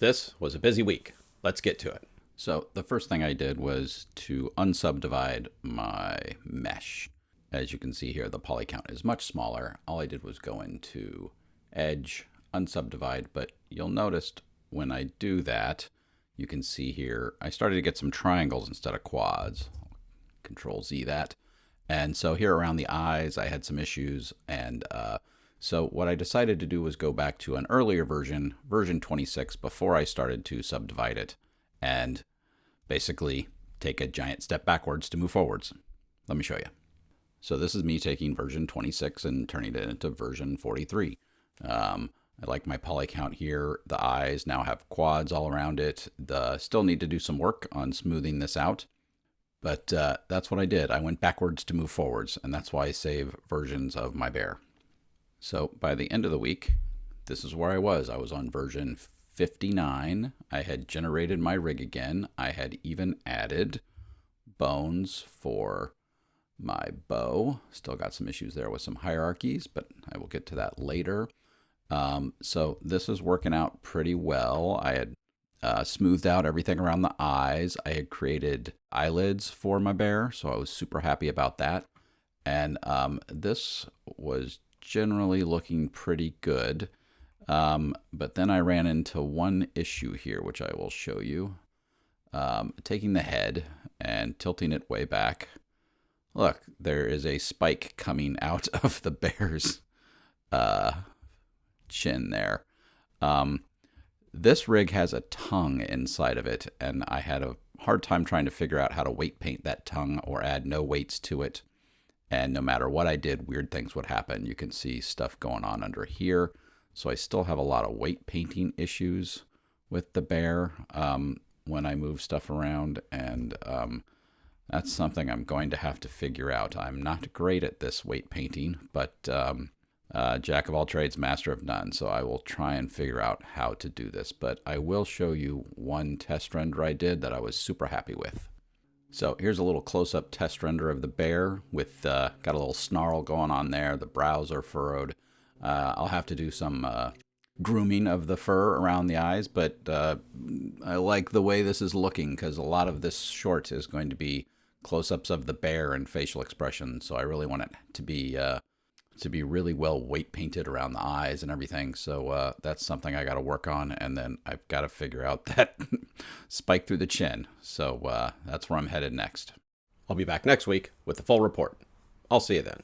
This was a busy week. Let's get to it. So the first thing I did was to unsubdivide my mesh. As you can see here, the poly count is much smaller. All I did was go into Edge, unsubdivide, but you'll notice when I do that, you can see here, I started to get some triangles instead of quads. Control Z that. And so here around the eyes, I had some issues. And so what I decided to do was go back to an earlier version, version 26, before I started to subdivide it, and basically take a giant step backwards to move forwards. Let me show you. So this is me taking version 26 and turning it into version 43. I like my poly count here. The eyes now have quads all around it. Still need to do some work on smoothing this out. But that's what I did. I went backwards to move forwards, and that's why I save versions of my bear. So by the end of the week, this is where I was. I was on version 59. I had generated my rig again. I had even added bones for my bow. Still got some issues there with some hierarchies, but I will get to that later. So this is working out pretty well. I had smoothed out everything around the eyes. I had created eyelids for my bear, so I was super happy about that. And this was generally looking pretty good. But then I ran into one issue here, which I will show you. Taking the head and tilting it way back. Look, there is a spike coming out of the bear's chin there. This rig has a tongue inside of it, and I had a hard time trying to figure out how to weight paint that tongue or add no weights to it. And no matter what I did, weird things would happen. You can see stuff going on under here. So I still have a lot of weight painting issues with the bear when I move stuff around. And that's something I'm going to have to figure out. I'm not great at this weight painting, but jack of all trades, master of none. So I will try and figure out how to do this. But I will show you one test render I did that I was super happy with. So here's a little close-up test render of the bear with got a little snarl going on there. The brows are furrowed. I'll have to do some grooming of the fur around the eyes, but I like the way this is looking because a lot of this short is going to be close-ups of the bear and facial expression. So I really want it to be really well weight painted around the eyes and everything. So that's something I got to work on. And then I've got to figure out that spike through the chin. So that's where I'm headed next. I'll be back next week with the full report. I'll see you then.